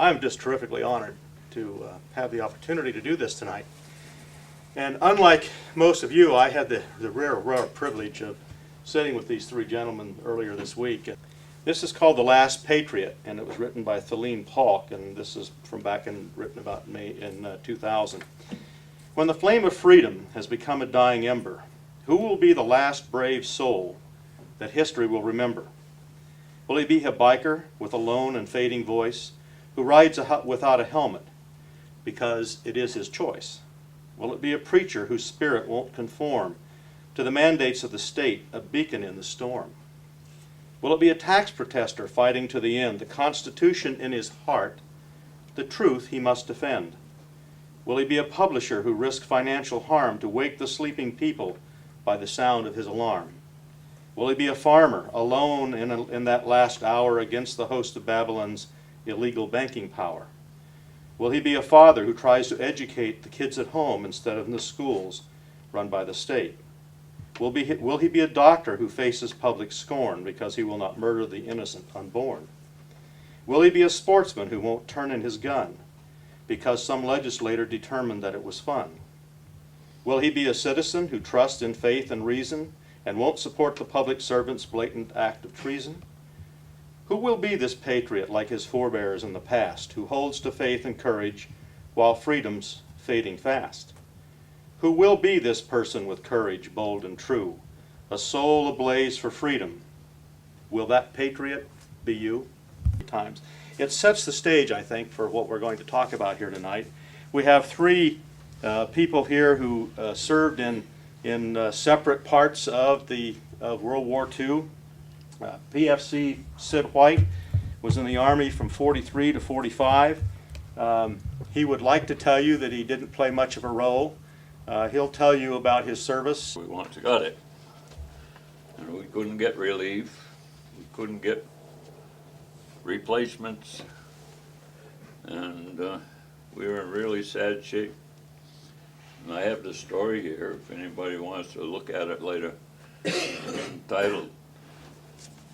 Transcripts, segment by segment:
I'm just terrifically honored to have the opportunity to do this tonight. And unlike most of you, I had the rare privilege of sitting with these three gentlemen earlier this week. This is called The Last Patriot, and it was written by Thelene Polk, and this is from written about May in 2000. When the flame of freedom has become a dying ember, who will be the last brave soul that history will remember? Will he be a biker with a lone and fading voice who rides without a helmet because it is his choice? Will it be a preacher whose spirit won't conform to the mandates of the state, a beacon in the storm? Will it be a tax protester fighting to the end, the Constitution in his heart, the truth he must defend? Will he be a publisher who risks financial harm to wake the sleeping people by the sound of his alarm? Will he be a farmer, alone in that last hour against the host of Babylon's illegal banking power? Will he be a father who tries to educate the kids at home instead of in the schools run by the state? Will he be a doctor who faces public scorn because he will not murder the innocent unborn? Will he be a sportsman who won't turn in his gun because some legislator determined that it was fun? Will he be a citizen who trusts in faith and reason and won't support the public servant's blatant act of treason? Who will be this patriot like his forebears in the past, who holds to faith and courage while freedom's fading fast? Who will be this person with courage bold and true, a soul ablaze for freedom? Will that patriot be you? Times. It sets the stage, I think, for what we're going to talk about here tonight. We have three people here who served in separate parts of World War II. PFC Sid White was in the Army from 43 to 45. He would like to tell you that he didn't play much of a role. He'll tell you about his service. We once got it, and we couldn't get relief. We couldn't get replacements, and we were in really sad shape. And I have the story here if anybody wants to look at it later. It's entitled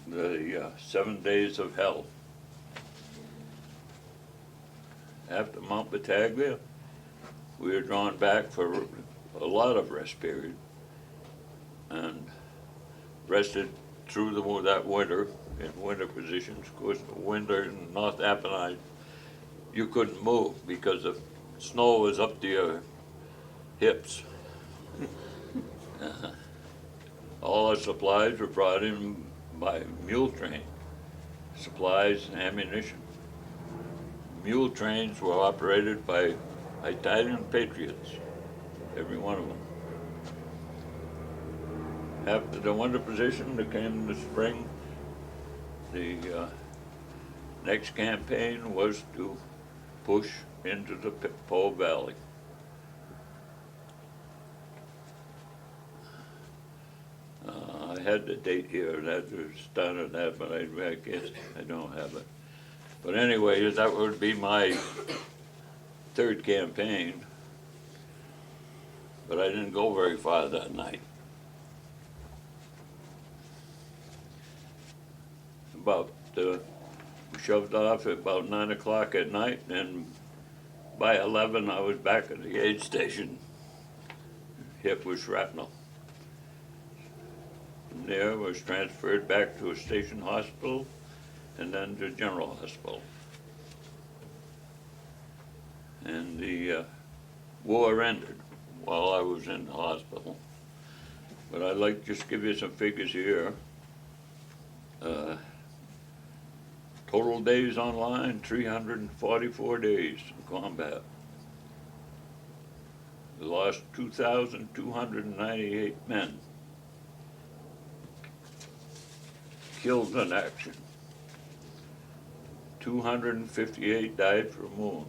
The 7 Days of Hell. After Mount Battaglia, we were drawn back for a lot of rest period and rested through that winter in winter positions. Of course, the winter in North Apennine, you couldn't move because the snow was up to your hips. All our supplies were brought in by mule train, supplies and ammunition. Mule trains were operated by Italian patriots, every one of them. After the winter position, there came the spring. The next campaign was to push into the Po Valley. I had the date here, that was started that, but I guess I don't have it. But anyway, that would be my third campaign, but I didn't go very far that night. We shoved off at about 9 o'clock at night, and by 11 I was back at the aid station, hit with shrapnel. From there I was transferred back to a station hospital and then to General Hospital. And the war ended while I was in the hospital. But I'd like to just give you some figures here. Total days online, 344 days in combat. We lost 2,298 men killed in action. 258 died from wounds.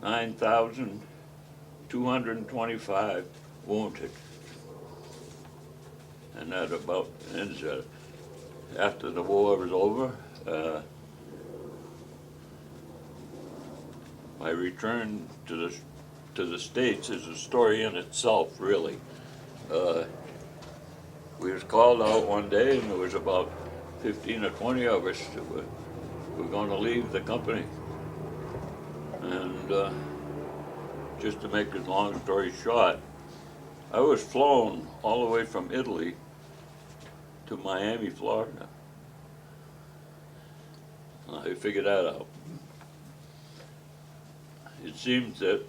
9,225 wounded. And that about ends it. After the war was over, my return to the States is a story in itself, really. We was called out one day, and there was about 15 or 20 of us that were going to leave the company And just to make a long story short, I was flown all the way from Italy to Miami, Florida. I figured that out. It seems that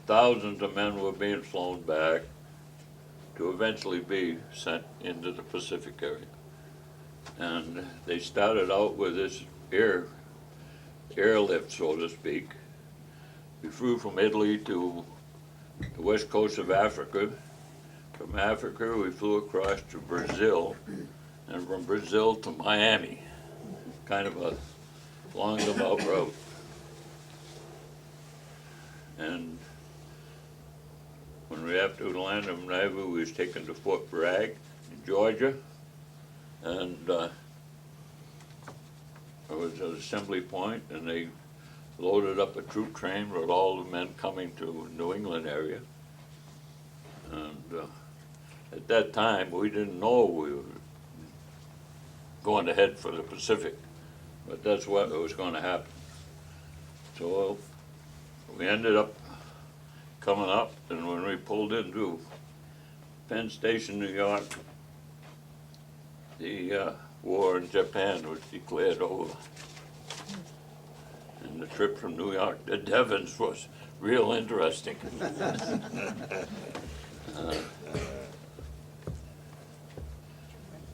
thousands of men were being flown back to eventually be sent into the Pacific area. And they started out with this airlift, so to speak. We flew from Italy to the west coast of Africa. From Africa, we flew across to Brazil, and from Brazil to Miami. Kind of a long-about route. And when we after land in Nauvoo, we was taken to Fort Bragg in Georgia, and it was an assembly point, and they loaded up a troop train with all the men coming to New England area. And at that time, we didn't know we were going to head for the Pacific, but that's what was going to happen. So we ended up coming up, and when we pulled into Penn Station, New York, the war in Japan was declared over. And the trip from New York to Devens was real interesting.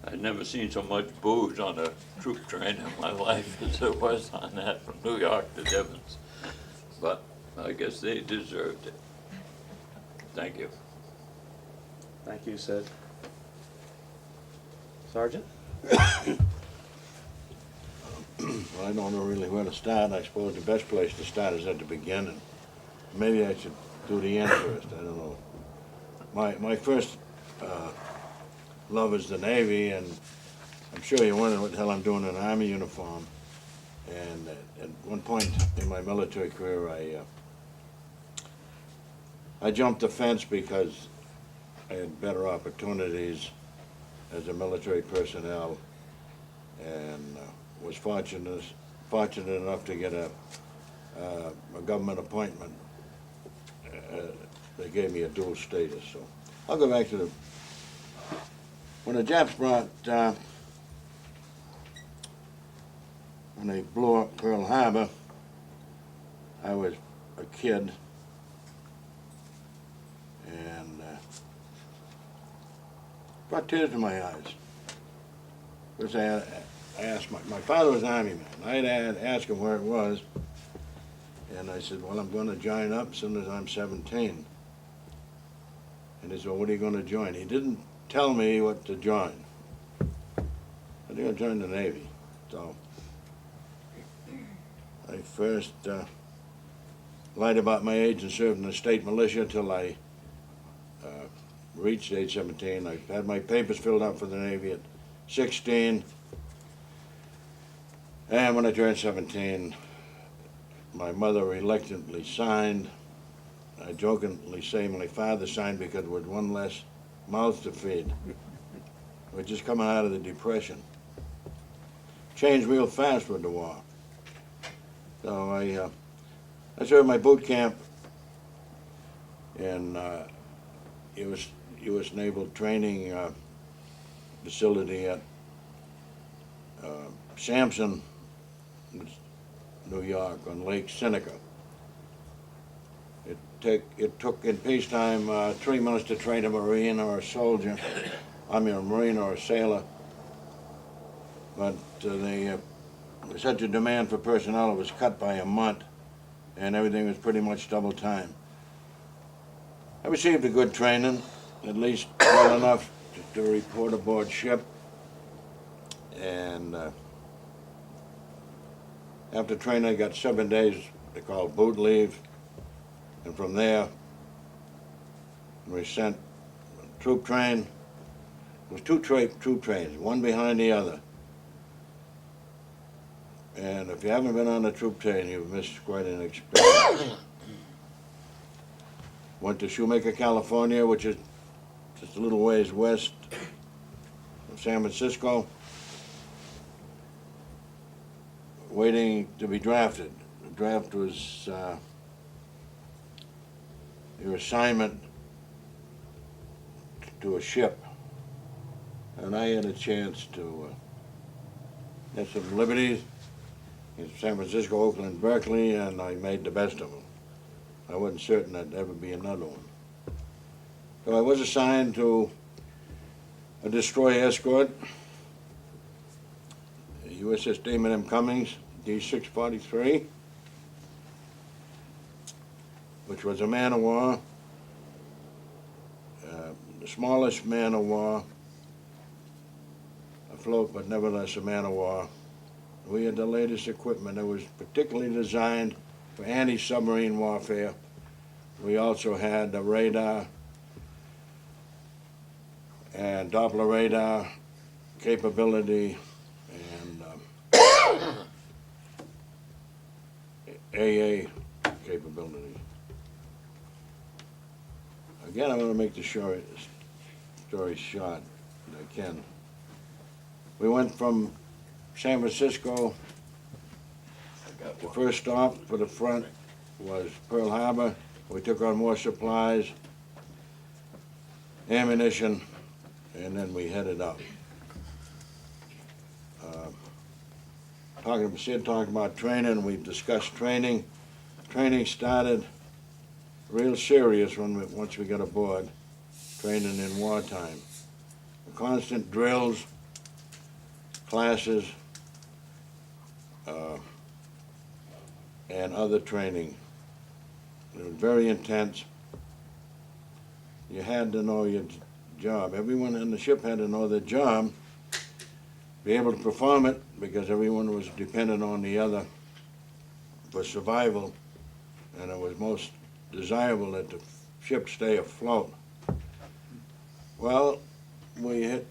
I'd never seen so much booze on a troop train in my life as there was on that from New York to Devens. But I guess they deserved it. Thank you. Thank you, Sid. Sergeant? Well, I don't know really where to start. I suppose the best place to start is at the beginning. Maybe I should do the end first. I don't know. My first love is the Navy, and I'm sure you're wondering what the hell I'm doing in an Army uniform. And at one point in my military career, I jumped the fence because I had better opportunities as a military personnel, and was fortunate enough to get a government appointment. They gave me a dual status. So I'll go back to when the Japs brought, when they blew up Pearl Harbor, I was a kid, and brought tears to my eyes. Because I asked, my father was an Army man. I'd asked him where it was, and I said, well, I'm going to join up as soon as I'm 17. And he said, well, what are you going to join? He didn't tell me what to join. I think I joined the Navy. So I first lied about my age and served in the state militia till I reached age 17. I had my papers filled out for the Navy at 16. And when I turned 17, my mother reluctantly signed. I jokingly say my father signed because with one less mouth to feed. We're just coming out of the Depression. Changed real fast with the war. So I served my boot camp in U.S. Naval Training facility at Sampson, New York, on Lake Seneca. It took in peacetime 3 months to train a Marine or a soldier. I mean a Marine or a sailor. But there was such a demand for personnel, it was cut by a month, and everything was pretty much double time. I received a good training, at least well enough to report aboard ship. And after training, I got 7 days, they call boot leave. And from there, we sent a troop train. It was two troop trains, one behind the other. And if you haven't been on a troop train, you've missed quite an experience. Went to Shoemaker, California, which is just a little ways west of San Francisco, waiting to be drafted. The draft was your assignment to a ship, and I had a chance to get some liberties in San Francisco, Oakland, Berkeley, and I made the best of them. I wasn't certain there'd ever be another one. So I was assigned to a destroyer escort, USS Damon M. Cummings, D-643, which was a man of war, the smallest man of war afloat, but nevertheless a man of war. We had the latest equipment that was particularly designed for anti-submarine warfare. We also had the radar and Doppler radar capability and AA capability. Again, I'm going to make the story short as I can. We went from San Francisco. The first stop for the front was Pearl Harbor. We took on more supplies, ammunition, and then we headed up. Sid talked about training. We've discussed training. Training started real serious once we got aboard, training in wartime. Constant drills, classes, and other training. It was very intense. You had to know your job. Everyone in the ship had to know their job, be able to perform it, because everyone was dependent on the other for survival, and it was most desirable that the ship stay afloat. Well, we hit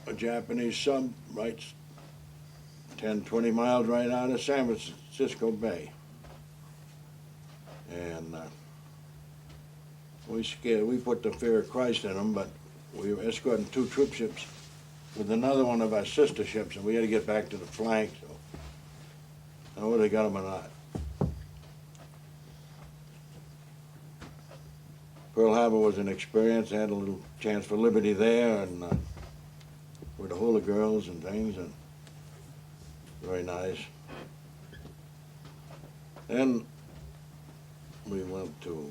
a Japanese sub right 10, 20 miles right out of San Francisco Bay. And we put the fear of Christ in them, but we were escorting 2 troop ships with another one of our sister ships, and we had to get back to the flank, so I don't know whether they got them or not. Pearl Harbor was an experience. I had a little chance for liberty there, and with the Hula girls and things, and very nice. Then we went to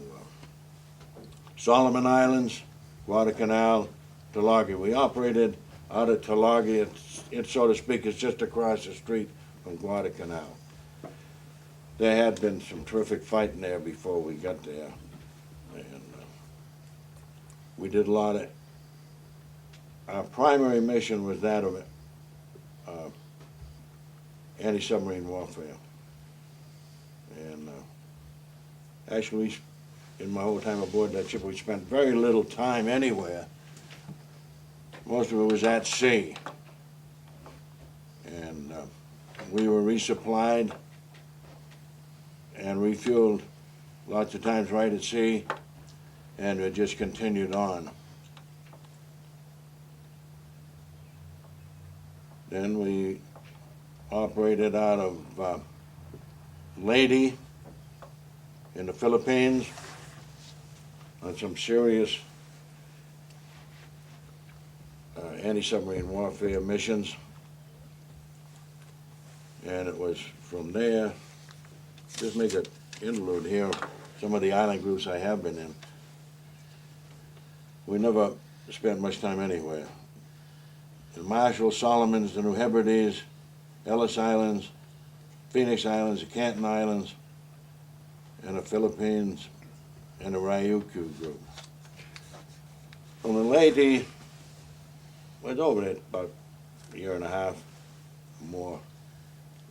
Solomon Islands, Guadalcanal, Tulagi. We operated out of Tulagi. It, so to speak, is just across the street from Guadalcanal. There had been some terrific fighting there before we got there. And we did a lot of, our primary mission was that of anti-submarine warfare. And actually, in my whole time aboard that ship, we spent very little time anywhere. Most of it was at sea. And we were resupplied and refueled lots of times right at sea, and it just continued on. Then we operated out of Leyte in the Philippines on some serious anti-submarine warfare missions. And it was from there, just make an interlude here, some of the island groups I have been in. We never spent much time anywhere. The Marshall, Solomons, the New Hebrides, Ellis Islands, Phoenix Islands, the Canton Islands, and the Philippines, and the Ryukyu group. From the Leyte, was over there about a year and a half, more,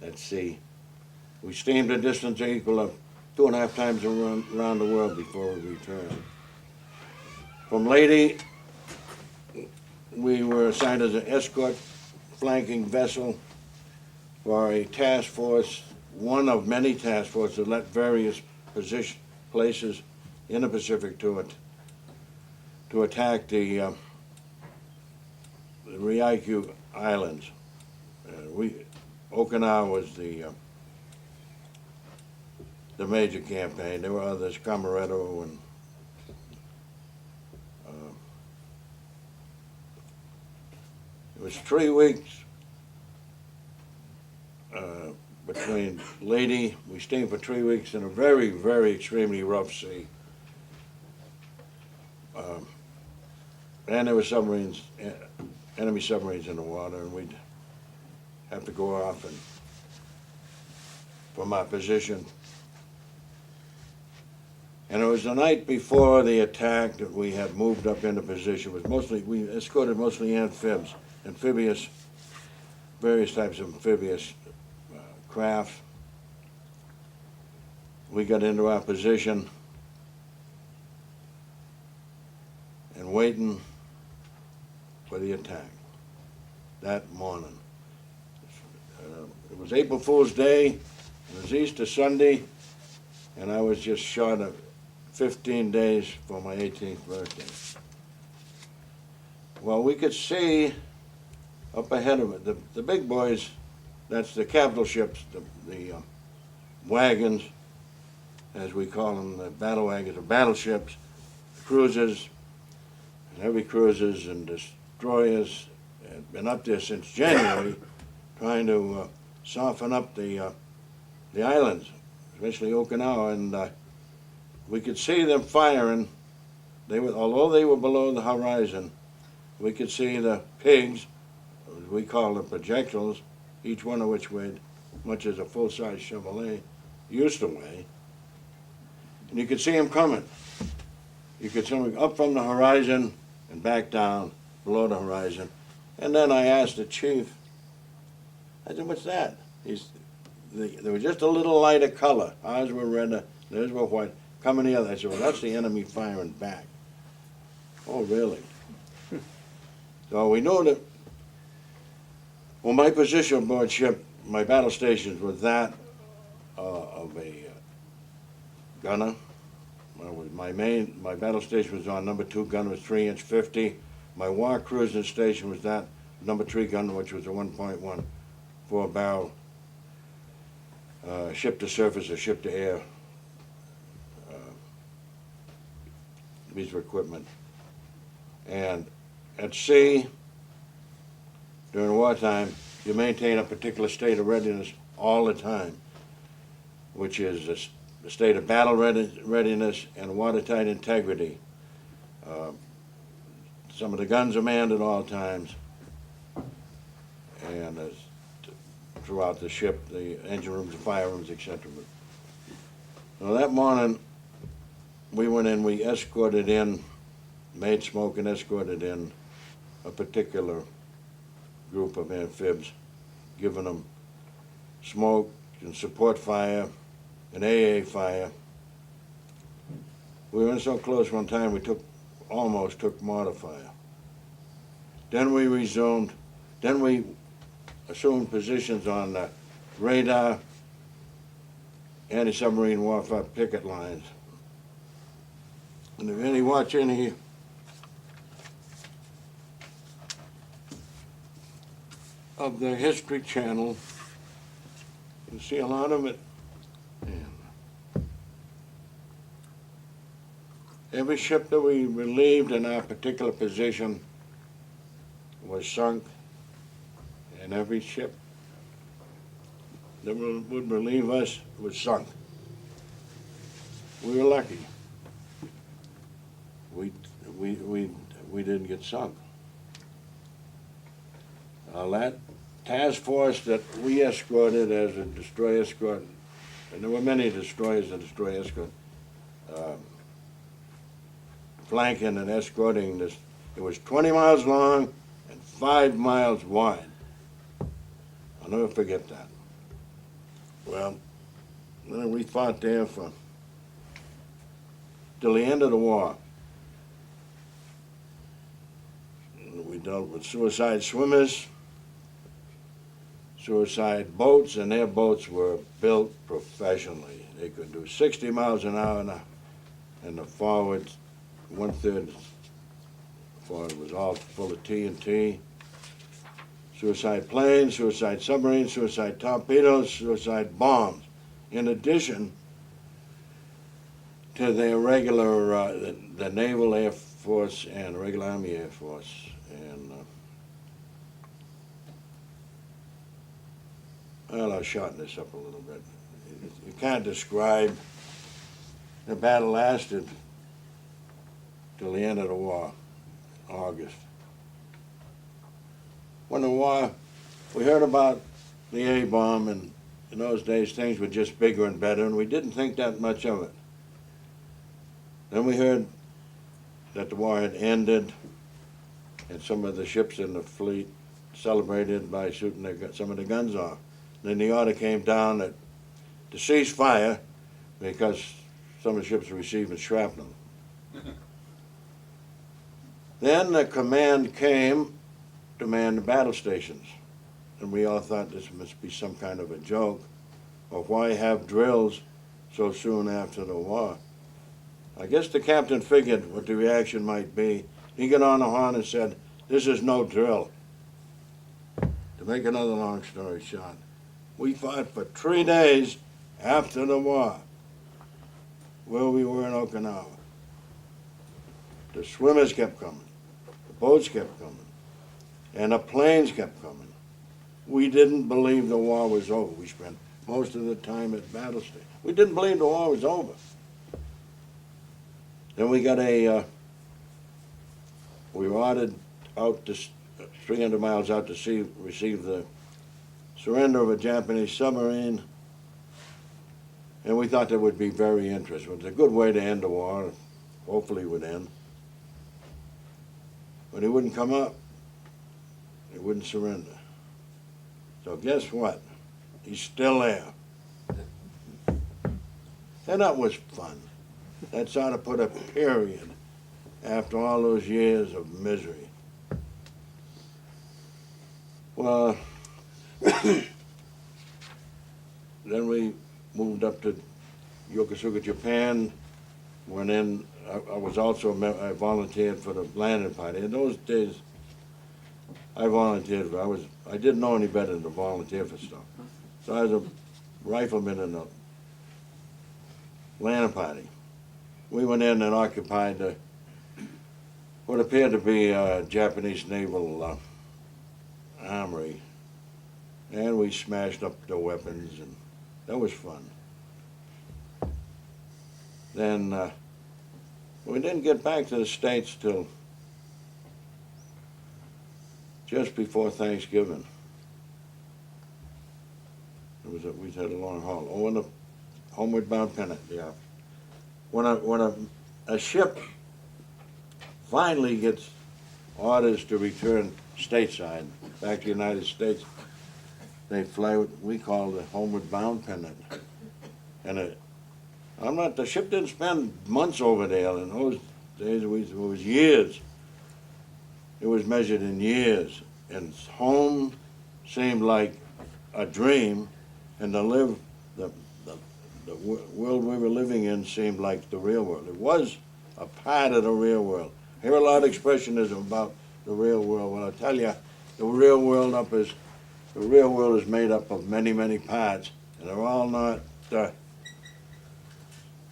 at sea. We steamed a distance equal of 2.5 times around the world before we returned. From Leyte, we were assigned as an escort flanking vessel for a task force, one of many task forces that left various places in the Pacific to attack the Ryukyu Islands. Okinawa was the the major campaign. There were others, Camaretto and it was 3 weeks between Lady. We stayed for 3 weeks in a very, very extremely rough sea. And there were submarines, enemy submarines in the water, and we'd have to go off and from our position. And it was the night before the attack that we had moved up into position. It was mostly, we escorted mostly amphibious, various types of amphibious craft. We got into our position and waiting for the attack that morning. It was April Fool's Day, it was Easter Sunday, and I was just short of 15 days for my 18th birthday. Well, we could see up ahead of it, the big boys, that's the capital ships, the wagons, as we call them, the battle wagons, or battleships, cruisers, heavy cruisers and destroyers, had been up there since January, trying to soften up the islands, especially Okinawa, and we could see them firing. Although they were below the horizon, we could see the pigs, as we call them, projectiles, each one of which weighed much as a full-size Chevrolet used to weigh. And you could see them coming. You could see them up from the horizon and back down below the horizon. And then I asked the chief, I said, what's that? There was just a little lighter color. Ours were red, theirs were white. Coming the other. I said, well, that's the enemy firing back. Oh, really? So we know that, well, my position aboard ship, my battle stations was that of a gunner. My battle station was on number 2 gun, was 3-inch 50. My war cruising station was that number 3 gun, which was a 1.1 4-barrel ship-to-surface or ship-to-air piece of equipment. And at sea, during wartime, you maintain a particular state of readiness all the time, which is a state of battle readiness and watertight integrity. Some of the guns are manned at all times, and throughout the ship, the engine rooms, the fire rooms, etc. So that morning, we went in, we escorted in, made smoke and escorted in a particular group of amphibs, giving them smoke and support fire and AA fire. We went so close one time we almost took mortar fire. Then we resumed, then we assumed positions on the radar, anti-submarine warfare picket lines. And if any watch any of the History Channel, you see a lot of it. And every ship that we relieved in our particular position was sunk, and every ship that would relieve us was sunk. We were lucky. We didn't get sunk. That task force that we escorted as a destroyer escort, and there were many destroyers and destroyer escort, flanking and escorting this, it was 20 miles long and 5 miles wide. I'll never forget that. Well, then we fought there till the end of the war. We dealt with suicide swimmers, suicide boats, and their boats were built professionally. They could do 60 miles an hour, and the forward, 1/3 forward was all full of TNT. Suicide planes, suicide submarines, suicide torpedoes, suicide bombs. In addition, to the regular, the Naval Air Force and the regular Army Air Force. And, well, I'll shorten this up a little bit. You can't describe, the battle lasted till the end of the war, August. When the war, we heard about the A-bomb, and in those days things were just bigger and better, and we didn't think that much of it. Then we heard that the war had ended, and some of the ships in the fleet celebrated by shooting some of the guns off. Then the order came down to cease fire because some of the ships were receiving shrapnel. Then the command came to man the battle stations, and we all thought this must be some kind of a joke, or why have drills so soon after the war? I guess the captain figured what the reaction might be. He got on the horn and said, "This is no drill." To make another long story short, we fought for 3 days after the war where we were in Okinawa. The swimmers kept coming, the boats kept coming, and the planes kept coming. We didn't believe the war was over. We spent most of the time at battle stations. We didn't believe the war was over. Then we got we were ordered out to 300 miles out to sea, receive the surrender of a Japanese submarine, and we thought that would be very interesting. It was a good way to end the war, hopefully it would end. But he wouldn't come up. He wouldn't surrender. So guess what? He's still there. And that was fun. That sort of put a period after all those years of misery. Well, then we moved up to Yokosuka, Japan. Went in, I was also, I volunteered for the landing party. In those days, I volunteered, I didn't know any better than to volunteer for stuff. So I was a rifleman in the landing party. We went in and occupied what appeared to be a Japanese naval armory, and we smashed up the weapons, and that was fun. Then we didn't get back to the States till just before Thanksgiving. We had a long haul. Oh, and a homeward bound pennant, yeah. When a ship finally gets orders to return stateside, back to the United States, they fly what we call the homeward bound pennant. And the ship didn't spend months over there. In those days, it was years. It was measured in years. And home seemed like a dream, and to live, the world we were living in seemed like the real world. It was a part of the real world. I hear a lot of expressionism about the real world. Well, I tell you, the real world is made up of many, many parts, and they're all not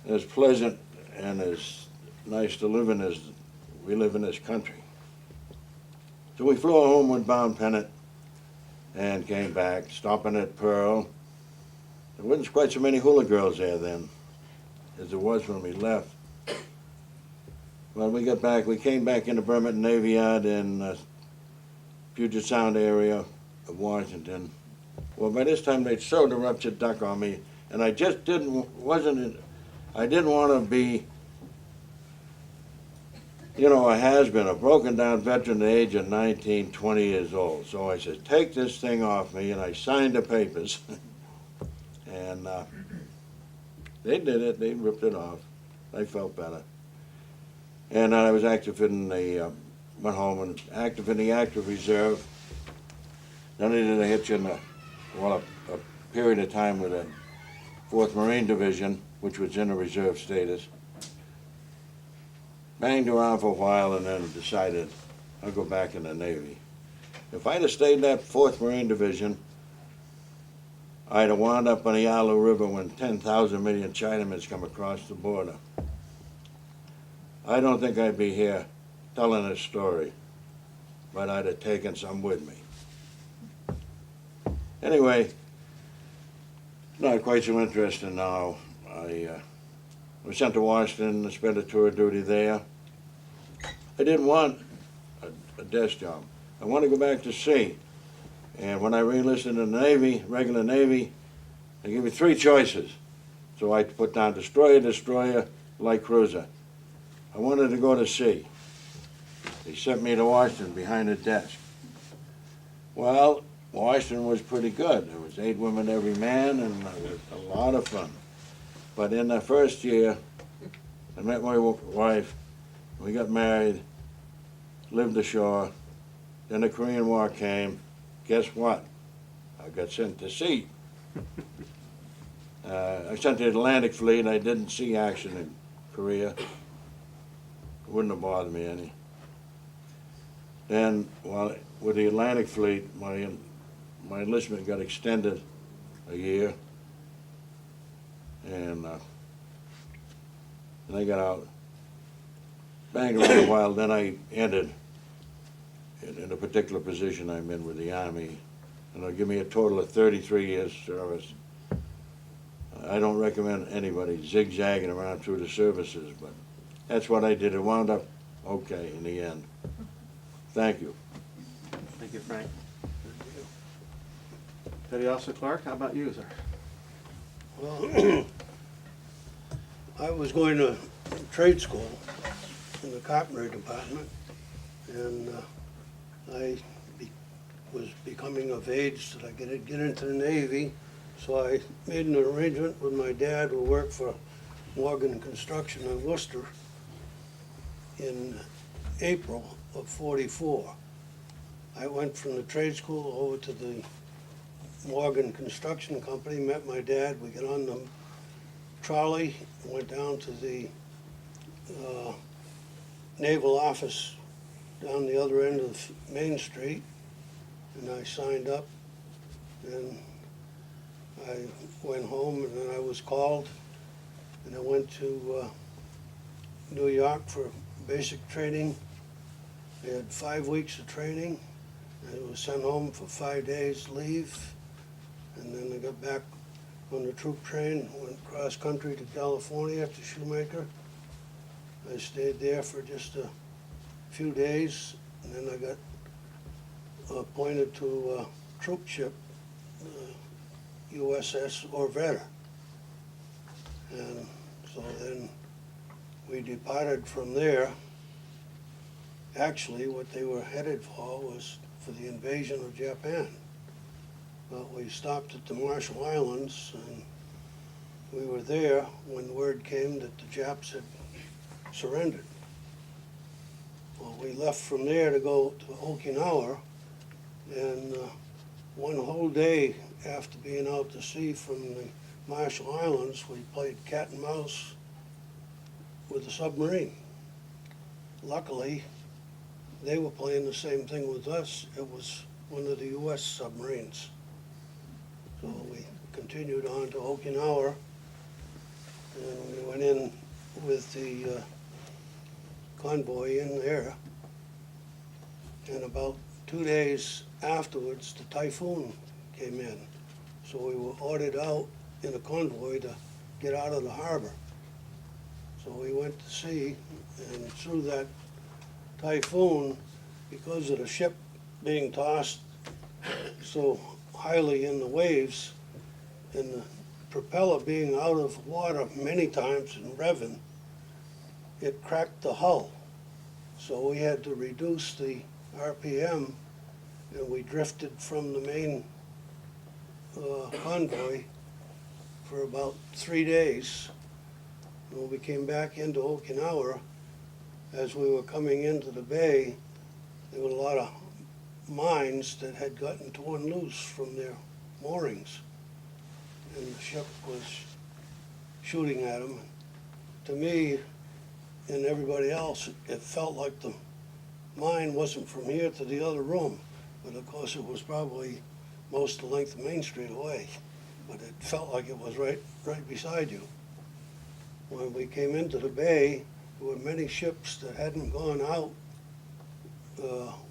as pleasant and as nice to live in as we live in this country. So we flew a homeward bound pennant and came back, stopping at Pearl. There wasn't quite so many hula girls there then as there was when we left. When we got back, we came back into Bremerton Navy Yard in Puget Sound area of Washington. Well, by this time they'd sewed the ruptured duck on me, and I just didn't want to be, a has-been, a broken down veteran at the age of 19, 20 years old. So I said, take this thing off me, and I signed the papers. And they did it, they ripped it off. I felt better. And I was active in went home and active in the active reserve. Then I did a hitch in a period of time with the 4th Marine Division, which was in a reserve status. Banged around for a while and then decided I'll go back in the Navy. If I'd have stayed in that 4th Marine Division, I'd have wound up on the Yalu River when 10,000 million Chinamans come across the border. I don't think I'd be here telling this story, but I'd have taken some with me. Anyway, not quite so interesting now. I was sent to Washington to spend a tour of duty there. I didn't want a desk job. I wanted to go back to sea. And when I re-enlisted in the Navy, regular Navy, they gave me 3 choices. So I put down destroyer, light cruiser. I wanted to go to sea. They sent me to Washington behind a desk. Well, Washington was pretty good. There was 8 women every man, and it was a lot of fun. But in the first year, I met my wife, we got married, lived ashore, then the Korean War came. Guess what? I got sent to sea. I sent to the Atlantic Fleet. I didn't see action in Korea. It wouldn't have bothered me any. Then, well, with the Atlantic Fleet, my enlistment got extended a year, and I got out. Banged around a while, then I ended in a particular position I'm in with the Army, and it'll give me a total of 33 years service. I don't recommend anybody zigzagging around through the services, but that's what I did. It wound up okay in the end. Thank you. Thank you, Frank. Petty Officer Clark, how about you, sir? Well, I was going to trade school in the carpentry department, and was becoming of age that I could get into the Navy, so I made an arrangement with my dad, who worked for Morgan Construction in Worcester, in April of '44. I went from the trade school over to the Morgan Construction Company, met my dad, we got on the trolley, went down to the naval office down the other end of Main Street, and I signed up, and I went home, and then I was called, and I went to New York for basic training. I had 5 weeks of training, and I was sent home for 5 days leave, and then I got back on the troop train, went cross country to California to Shoemaker. I stayed there for just a few days, and then I got appointed to a troop ship, USS Orvetta. And so then we departed from there. Actually, what they were headed for was for the invasion of Japan. But we stopped at the Marshall Islands, and we were there when word came that the Japs had surrendered. Well, we left from there to go to Okinawa, and one whole day after being out to sea from the Marshall Islands, we played cat and mouse with a submarine. Luckily, they were playing the same thing with us. It was one of the U.S. submarines. So we continued on to Okinawa, and we went in with the convoy in there. And about 2 days afterwards, the typhoon came in. So we were ordered out in a convoy to get out of the harbor. So we went to sea, and through that typhoon, because of the ship being tossed so highly in the waves, and the propeller being out of water many times and revving, it cracked the hull. So we had to reduce the RPM, and we drifted from the main convoy for about 3 days. And when we came back into Okinawa, as we were coming into the bay, there were a lot of mines that had gotten torn loose from their moorings, and the ship was shooting at them. To me and everybody else, it felt like the mine wasn't from here to the other room, but of course it was probably most of the length of Main Street away, but it felt like it was right beside you. When we came into the bay, there were many ships that hadn't gone out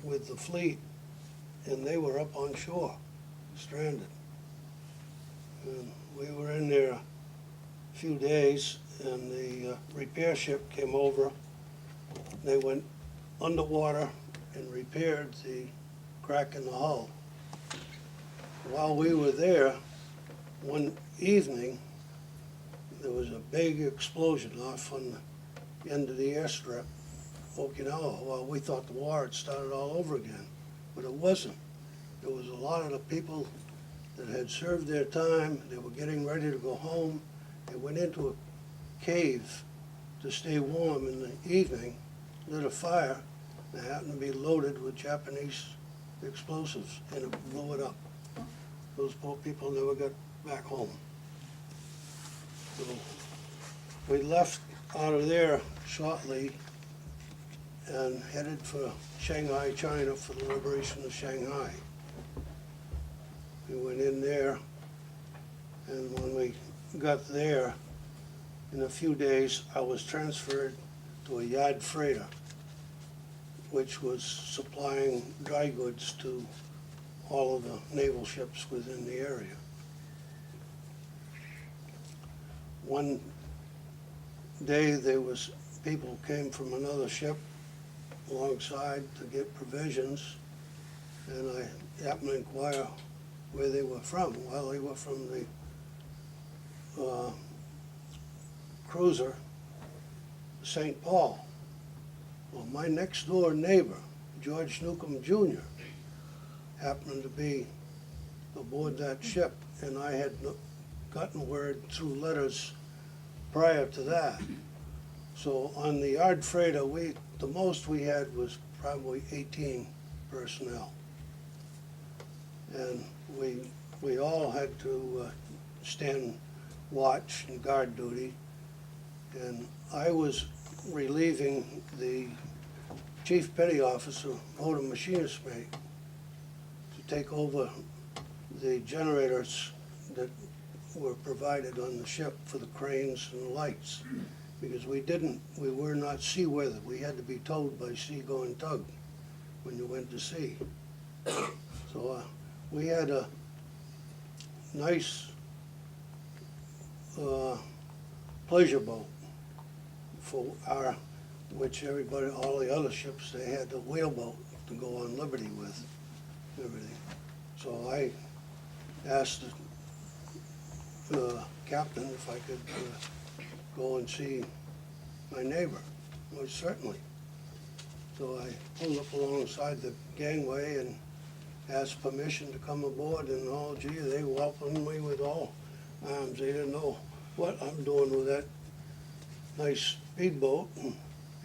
with the fleet, and they were up on shore, stranded. And we were in there a few days, and the repair ship came over. They went underwater and repaired the crack in the hull. While we were there, one evening, there was a big explosion off on the end of the airstrip, Okinawa. Well, we thought the war had started all over again, but it wasn't. There was a lot of the people that had served their time. They were getting ready to go home. They went into a cave to stay warm in the evening, lit a fire, and it happened to be loaded with Japanese explosives, and it blew it up. Those poor people never got back home. So we left out of there shortly and headed for Shanghai, China, for the liberation of Shanghai. We went in there, and when we got there, in a few days, I was transferred to a yard freighter, which was supplying dry goods to all of the naval ships within the area. One day, there was people came from another ship alongside to get provisions, and I happened to inquire where they were from. Well, they were from the cruiser St. Paul. Well, my next door neighbor, George Newcomb Jr., happened to be aboard that ship, and I had gotten word through letters prior to that. So on the yard freighter, the most we had was probably 18 personnel. And we all had to stand watch and guard duty. And I was relieving the chief petty officer, motor machinist mate, to take over the generators that were provided on the ship for the cranes and the lights. Because we were not seaworthy. We had to be towed by seagoing tug when you went to sea. So we had a nice pleasure boat for which everybody, all the other ships, they had the whaleboat to go on liberty with, and everything. So I asked the captain if I could go and see my neighbor. Well, certainly. So I pulled up alongside the gangway and asked permission to come aboard, and oh gee, they welcomed me with all arms. They didn't know what I'm doing with that nice speedboat and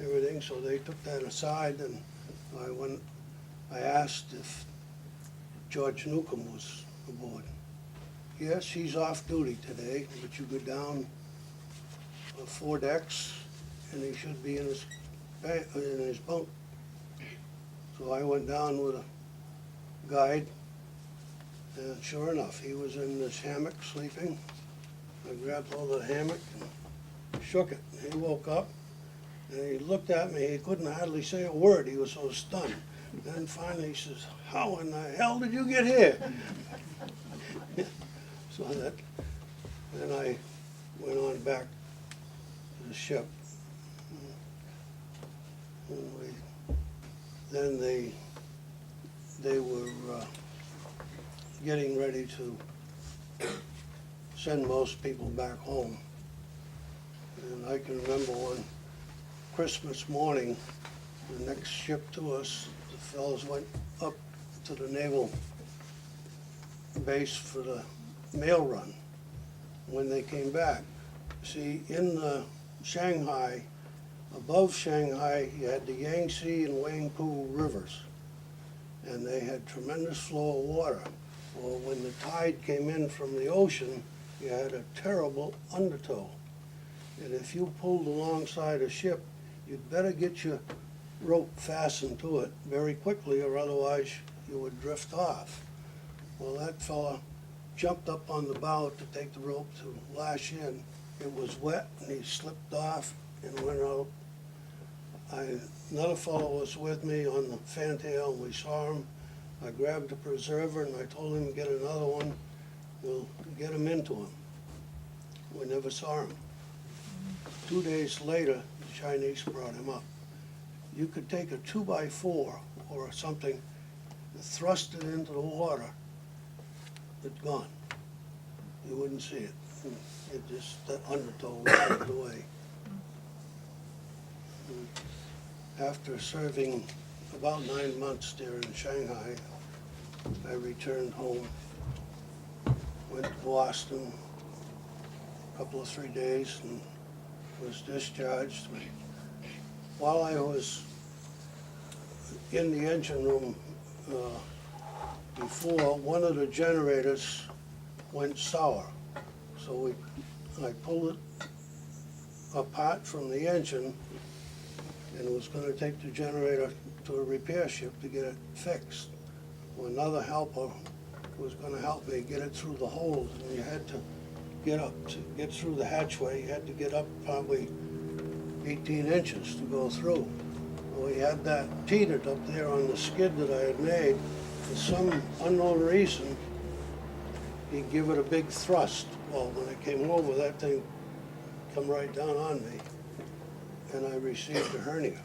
everything, so they took that aside, and I asked if George Newcomb was aboard. Yes, he's off duty today, but you go down 4 decks, and he should be in his bunk. So I went down with a guide, and sure enough, he was in this hammock sleeping. I grabbed hold of the hammock and shook it. He woke up, and he looked at me. He couldn't hardly say a word. He was so stunned. And then finally he says, "How in the hell did you get here?" So then I went on back to the ship. And then they were getting ready to send most people back home. And I can remember one Christmas morning, the next ship to us, the fellows went up to the naval base for the mail run. When they came back, see, in Shanghai, above Shanghai, you had the Yangtze and Wangpu rivers, and they had tremendous flow of water. Well, when the tide came in from the ocean, you had a terrible undertow. And if you pulled alongside a ship, you'd better get your rope fastened to it very quickly, or otherwise you would drift off. Well, that fella jumped up on the bow to take the rope to lash in. It was wet, and he slipped off and went out Another fellow was with me on the fantail, and we saw him. I grabbed the preserver and I told him to get another one. We'll get him into him. We never saw him. 2 days later, the Chinese brought him up. You could take a 2x4 or something, and thrust it into the water, it's gone. You wouldn't see it. It just, that undertow went away. After serving about 9 months there in Shanghai, I returned home, went to Boston, a couple of 3 days, and was discharged. While I was in the engine room before, one of the generators went sour. So I pulled it apart from the engine and was going to take the generator to a repair ship to get it fixed. Well, another helper was going to help me get it through the holes, and you had to get up, to get through the hatchway, you had to get up probably 18 inches to go through. Well, we had that teetered up there on the skid that I had made. For some unknown reason, he'd give it a big thrust. Well, when it came over, that thing come right down on me, and I received a hernia.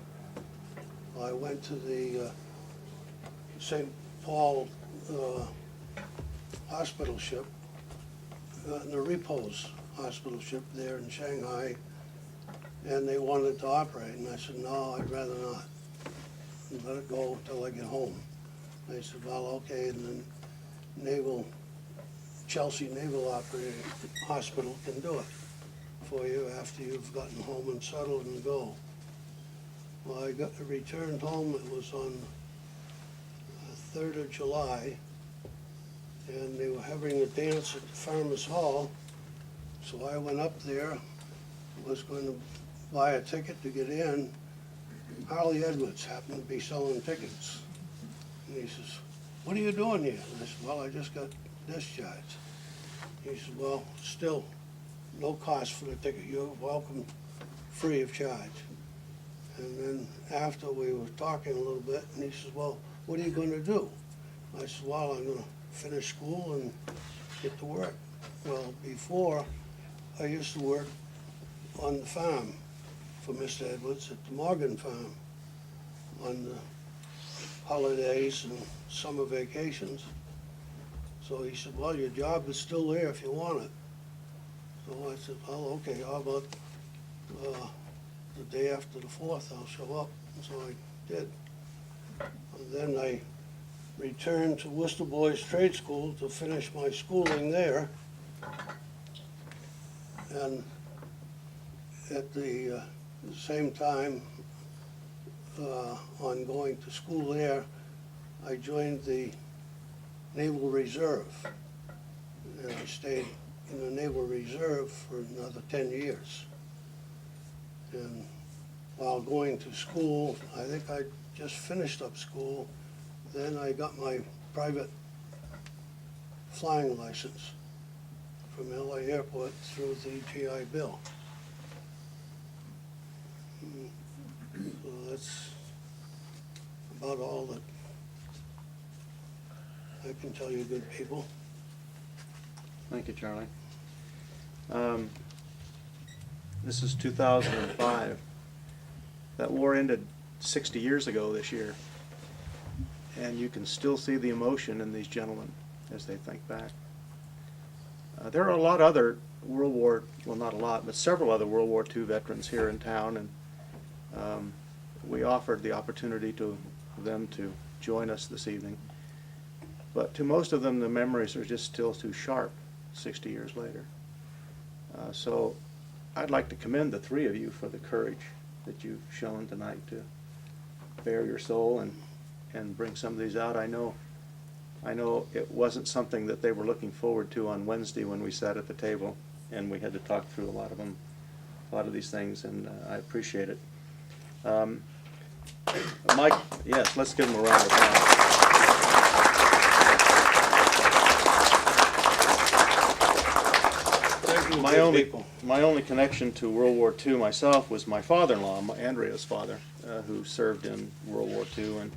I went to the St. Paul hospital ship, the Repose hospital ship there in Shanghai, and they wanted to operate, and I said, no, I'd rather not. Let it go until I get home. They said, well, okay, and then Chelsea Naval Operating Hospital can do it for you after you've gotten home and settled and go. Well, I returned home, it was on the 3rd of July, and they were having a dance at the Farmers Hall, so I went up there, was going to buy a ticket to get in. Harley Edwards happened to be selling tickets. And he says, what are you doing here? And I said, well, I just got discharged. He said, well, still, no cost for the ticket. You're welcome, free of charge. And then after we were talking a little bit, and he says, well, what are you going to do? I said, well, I'm going to finish school and get to work. Well, before, I used to work on the farm for Mr. Edwards at the Morgan Farm on the holidays and summer vacations. So he said, well, your job is still there if you want it. So I said, well, okay, how about the day after the 4th, I'll show up. And so I did. And then I returned to Worcester Boys Trade School to finish my schooling there. And at the same time, on going to school there, I joined the Naval Reserve. And I stayed in the Naval Reserve for another 10 years. And while going to school, I think I just finished up school, then I got my private flying license from LA Airport through the GI Bill. So that's about all that I can tell you, good people. Thank you, Charlie. This is 2005. That war ended 60 years ago this year. And you can still see the emotion in these gentlemen as they think back. There are a lot of other World War, well, not a lot, but several other World War II veterans here in town, and we offered the opportunity to them to join us this evening. But to most of them, the memories are just still too sharp 60 years later. So I'd like to commend the three of you for the courage that you've shown tonight to bare your soul and bring some of these out. I know it wasn't something that they were looking forward to on Wednesday when we sat at the table and we had to talk through a lot of these things, and I appreciate it. Mike, yes, let's give him a round of applause. My only connection to World War II myself was my father-in-law, Andrea's father, who served in World War II. And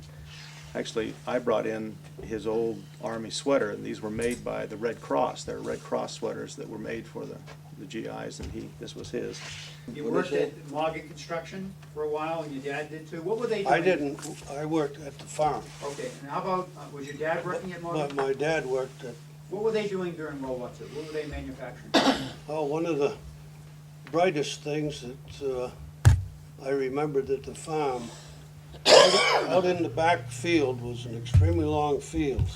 actually, I brought in his old Army sweater, and these were made by the Red Cross. They're Red Cross sweaters that were made for the GIs, and this was his. You What worked is at Morgan Construction for a while, and your dad did too. What were they doing? I didn't, I worked at the farm, Okay, and how about, was your dad working at but Morgan? my dad worked at, What were they doing during World War II? What were they manufacturing? oh, one of the brightest things that I remembered at the farm, out in the back field was an extremely long field.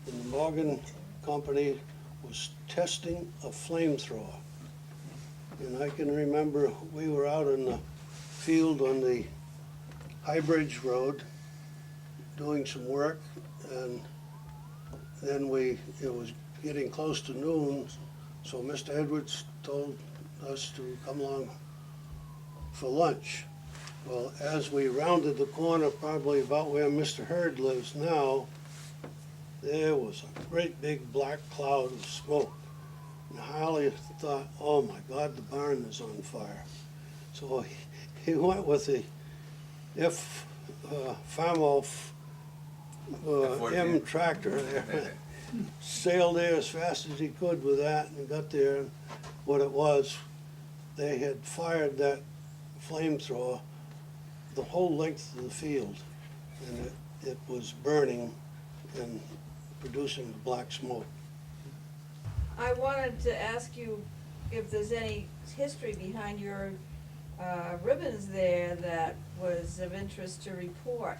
And the Morgan Company was testing a flamethrower. And I can remember we were out in the field on the High Bridge Road doing some work, and then it was getting close to noon, so Mr. Edwards told us to come along for lunch. Well, as we rounded the corner, probably about where Mr. Hurd lives now, there was a great big black cloud of smoke. And Harley thought, oh my God, the barn is on fire. So he went with the Famo M tractor there, sailed there as fast as he could with that, and got there. And what it was, they had fired that flamethrower the whole length of the field, and it was burning and producing the black smoke. I wanted to ask you if there's any history behind your ribbons there that was of interest to report.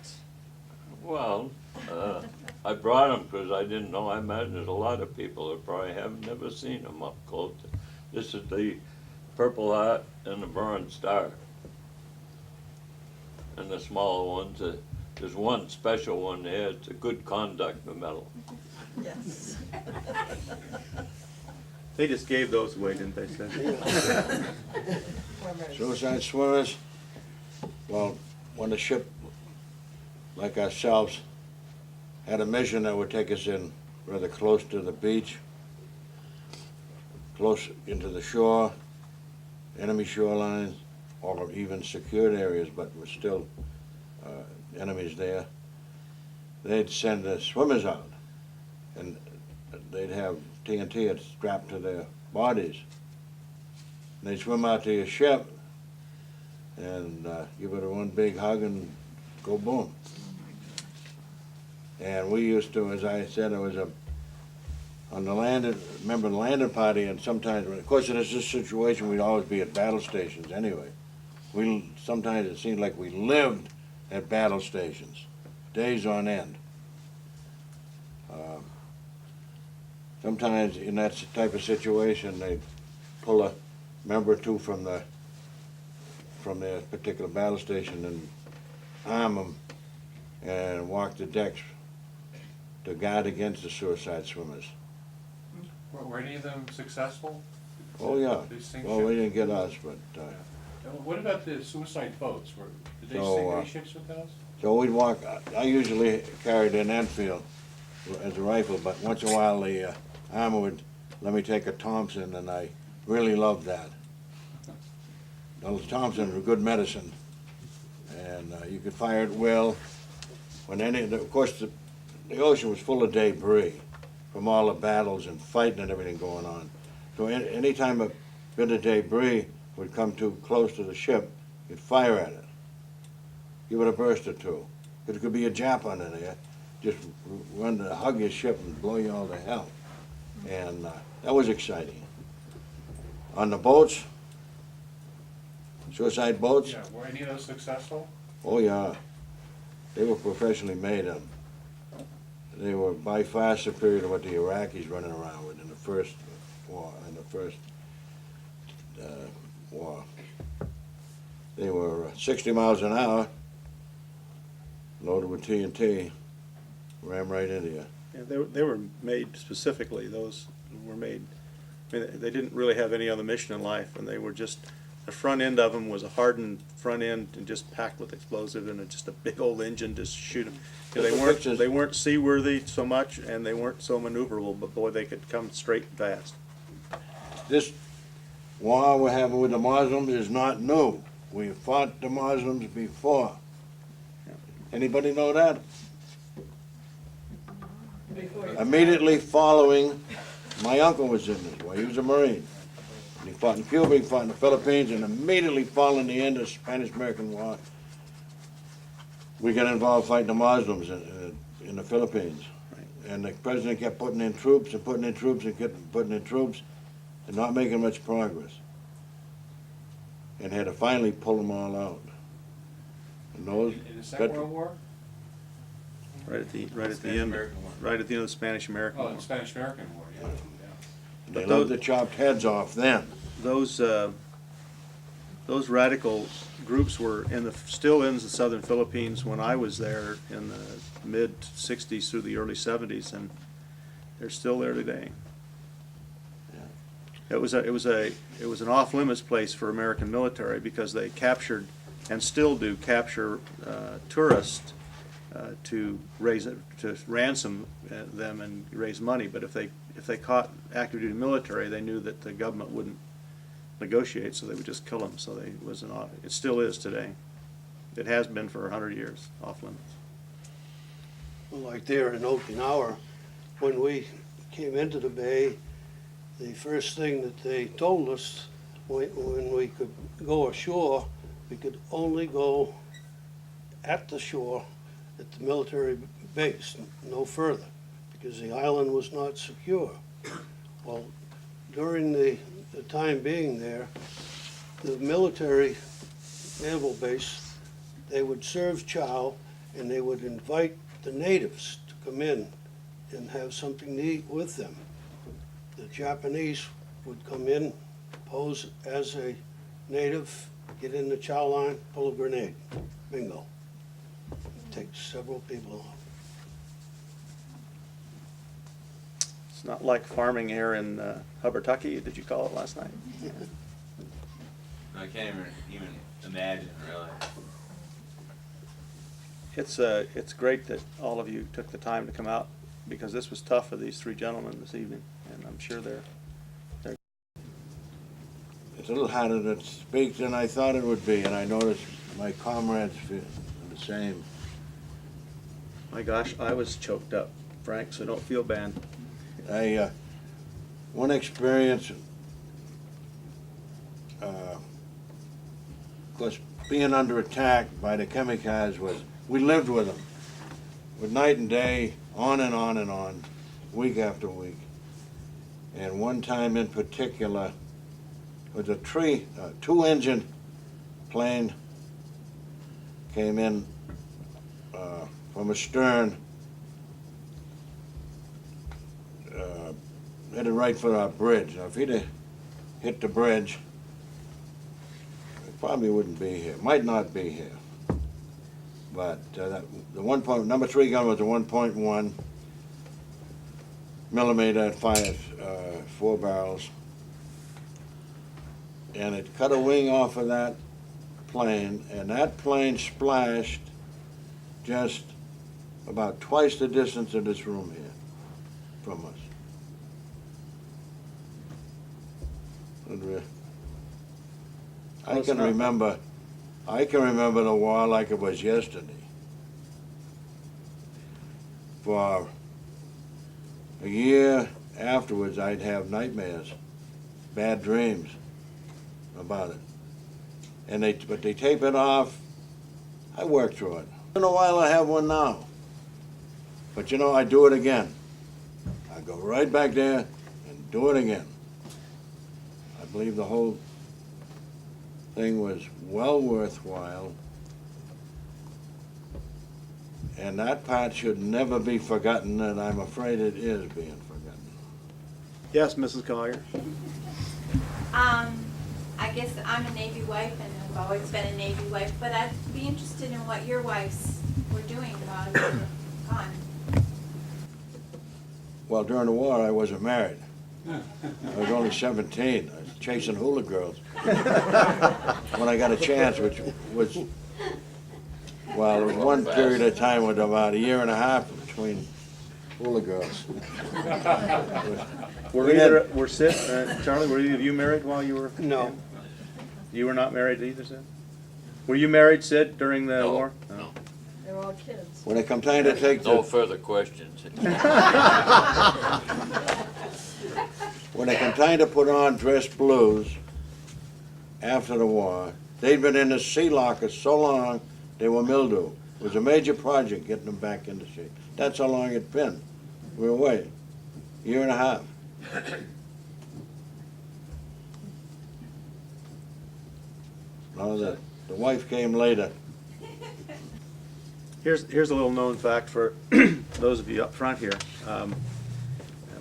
Well, I brought them because I didn't know. I imagine there's a lot of people that probably have never seen them up close. This is the Purple Heart and the Bronze Star. And the smaller ones, there's one special one there. It's a good conduct medal. Yes. They just gave those away, didn't they, Seth? Suicide swimmers, well, when a ship like ourselves had a mission that would take us in rather close to the beach, close into the shore, enemy shorelines, or even secured areas, but were still enemies there, they'd send the swimmers out, and they'd have TNT strapped to their bodies. And they'd swim out to your ship and give it a one big hug and go boom. And we used to, as I said, it was on the landing, remember the landing party, and sometimes, of course in this situation we'd always be at battle stations anyway. Sometimes it seemed like we lived at battle stations, days on end. Sometimes in that type of situation, they'd pull a member or two from their particular battle station and arm them and walk the decks to guard against the suicide swimmers. Were any of them successful? Oh, yeah. They sink Well, we ships? didn't get us, but, What about the suicide boats? Did they So, sink any ships with those? so we'd walk, I usually carried an Enfield as a rifle, but once in a while the armor would let me take a Thompson, and I really loved that. Those Thompsons were good medicine, and you could fire at will. Of course, the ocean was full of debris from all the battles and fighting and everything going on. So any time a bit of debris would come too close to the ship, you'd fire at it. Give it a burst or two. It could be a Jap under there, just run to hug your ship and blow you all to hell. And that was exciting. On the boats, suicide boats, Yeah, were any of those successful? oh yeah, they were professionally made. They were by far superior to what the Iraqis running around with in the first war. War. They were 60 miles an hour, loaded with TNT, ram right into you. Yeah, they were made specifically, those were made, I mean, they didn't really have any other mission in life, and they were just, the front end of them was a hardened front end and just packed with explosive and just a big old engine to shoot them. They weren't seaworthy so much, and they weren't so maneuverable, but boy, they could come straight and fast. This war we're having with the Muslims is not new. We fought the Muslims before. Anybody know that? Immediately following, my uncle was in this war. He was a Marine. And he fought in Cuba, he fought in the Philippines, and immediately following the end of the Spanish-American War, we got involved fighting the Muslims in the Philippines. And the president kept putting in troops and putting in troops and kept putting in troops and not making much progress. And had to finally pull them all out. And those In the Second World War? Right at the end, Spanish-American War. right at the end of the Spanish-American Oh, War. the Spanish-American War, yeah. They But loved those- to chop heads off then. Those radical groups were still in the southern Philippines when I was there in the mid-60s through the early 70s, and they're still there today. It was an off-limits place for American military because they captured, and still do capture, tourists to ransom them and raise money. But if they caught active duty military, they knew that the government wouldn't negotiate, so they would just kill them. So it still is today. It has been for 100 years, off limits. Well, like there in Okinawa, when we came into the bay, the first thing that they told us, when we could go ashore, we could only go at the shore at the military base, no further, because the island was not secure. Well, during the time being there, the military naval base, they would serve chow and they would invite the natives to come in and have something to eat with them. The Japanese would come in, pose as a native, get in the chow line, pull a grenade, bingo. Take several people off. It's not like farming here in Hubbardston, did you call it last night? I can't even imagine, really. It's great that all of you took the time to come out, because this was tough for these three gentlemen this evening, and I'm sure they're It's a little harder to speak than I thought it would be, and I noticed my comrades feel the same. my gosh, I was choked up, Frank, so don't feel bad. One experience, of course, being under attack by the Kangas was, we lived with them, with night and day, on and on and on, week after week. And one time in particular, was a two-engine plane came in from astern, headed right for our bridge. Now, if he'd have hit the bridge, it probably wouldn't be here. Might not be here. But the number 3 gun was a 1.1 millimeter. It fired 4 barrels, and it cut a wing off of that plane, and that plane splashed just about twice the distance of this room here from us. I can remember the war like it was yesterday. For a year afterwards, I'd have nightmares, bad dreams about it. But they tape it off. I work through it. In a while, I have one now. But you know, I do it again. I go right back there and do it again. I believe the whole thing was well worthwhile. And that part should never be forgotten, and I'm afraid it is being forgotten. Yes, Mrs. Collier? I guess I'm a Navy wife and I've always been a Navy wife, but I'd be interested in what your wives were doing while you were gone. Well, during the war, I wasn't married. I was only 17. I was chasing hula girls when I got a chance, which was, well, there was one period of time with about a year and a half between hula girls. Charlie, were either of you married while you were? No. You were not married either, Sid? Were you married, Sid, during the No, war? no. They were all kids. When it come time to take No the, further questions. when it come time to put on dress blues after the war, they'd been in the sea locker so long, they were mildew. It was a major project getting them back into shape. That's how long it'd been. We were away, year and a half. No, the wife came later. Here's a little known fact for those of you up front here.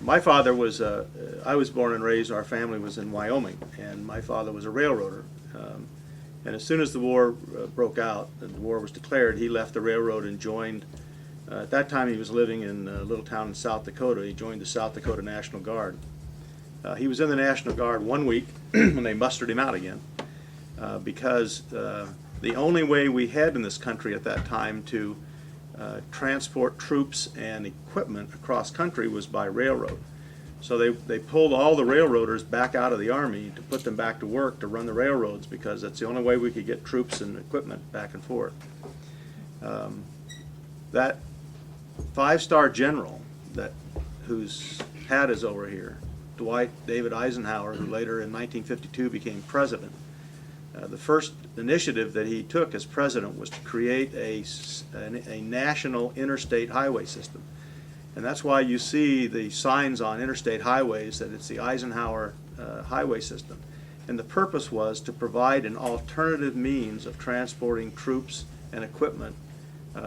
My father was, I was born and raised, our family was in Wyoming, and my father was a railroader. And as soon as the war broke out, and the war was declared, he left the railroad and joined, at that time he was living in a little town in South Dakota. He joined the South Dakota National Guard. He was in the National Guard 1 week when they mustered him out again, because the only way we had in this country at that time to transport troops and equipment across country was by railroad. So they pulled all the railroaders back out of the Army to put them back to work to run the railroads, because that's the only way we could get troops and equipment back and forth. That 5-star general whose hat is over here, Dwight David Eisenhower, who later in 1952 became president, the first initiative that he took as president was to create a national interstate highway system. And that's why you see the signs on interstate highways that it's the Eisenhower highway system. And the purpose was to provide an alternative means of transporting troops and equipment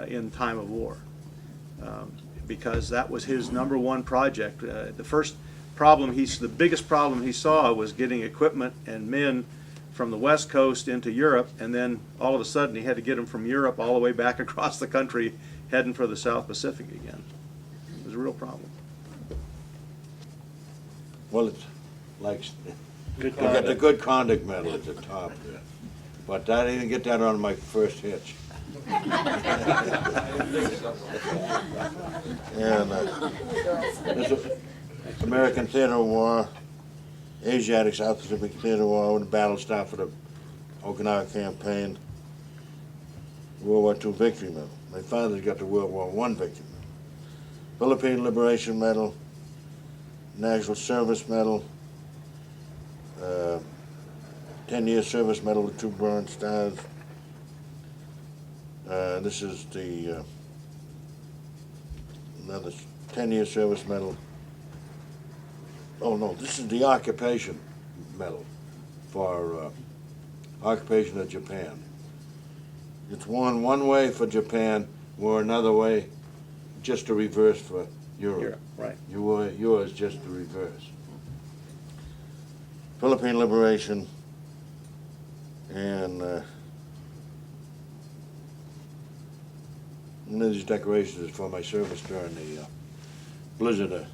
in time of war. Because that was his #1 project. The biggest problem he saw was getting equipment and men from the West Coast into Europe, and then all of a sudden he had to get them from Europe all the way back across the country heading for the South Pacific again. It was a real problem. Well, it's like, Good I got the Good Conduct Medal at the top, but I didn't get that on my first hitch. And this is American Theater War, Asiatic South Pacific Theater War, when the battle stopped for the Okinawa campaign, World War II Victory Medal. My father's got the World War I Victory Medal. Philippine Liberation Medal, National Service Medal, 10-year service medal with 2 bronze stars. This is the another 10-year service medal. Oh no, this is the occupation medal for occupation of Japan. It's worn one way for Japan, wore another way, just the reverse for Europe. Right. You wore yours just the reverse. Philippine Liberation, and one of these decorations is for my service during the blizzard of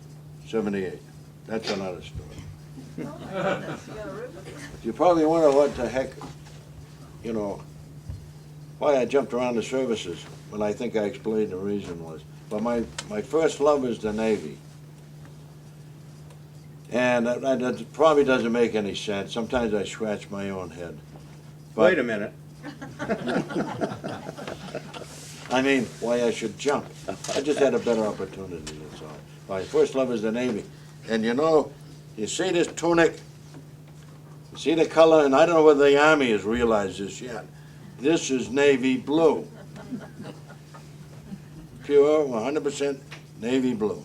'78. That's another story. You probably wonder what the heck, why I jumped around the services, but I think I explained the reason was. But my first love is the Navy. And that probably doesn't make any sense. Sometimes I scratch my own head. But, Wait a minute. I mean, why I should jump. I just had a better opportunity, that's all. My first love is the Navy. And you see this tunic, you see the color, and I don't know whether the Army has realized this yet. This is navy blue. Pure, 100% navy blue.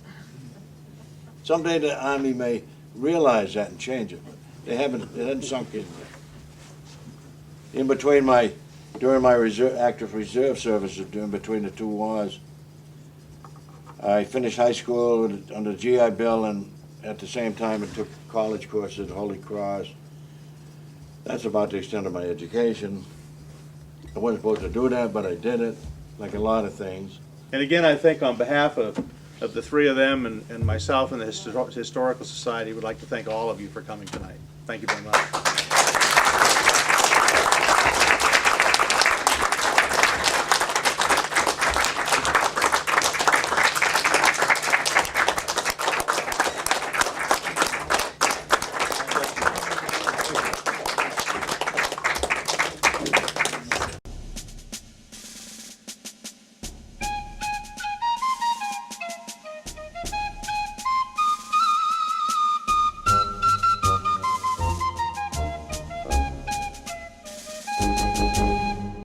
Someday the Army may realize that and change it, but it hasn't sunk in yet. In between during my active reserve services, between the 2 wars, I finished high school on the GI Bill, and at the same time I took college courses at Holy Cross. That's about the extent of my education. I wasn't supposed to do that, but I did it, like a lot of things. And again, I think on behalf of the 3 of them and myself and the Historical Society, would like to thank all of you for coming tonight. Thank you very much.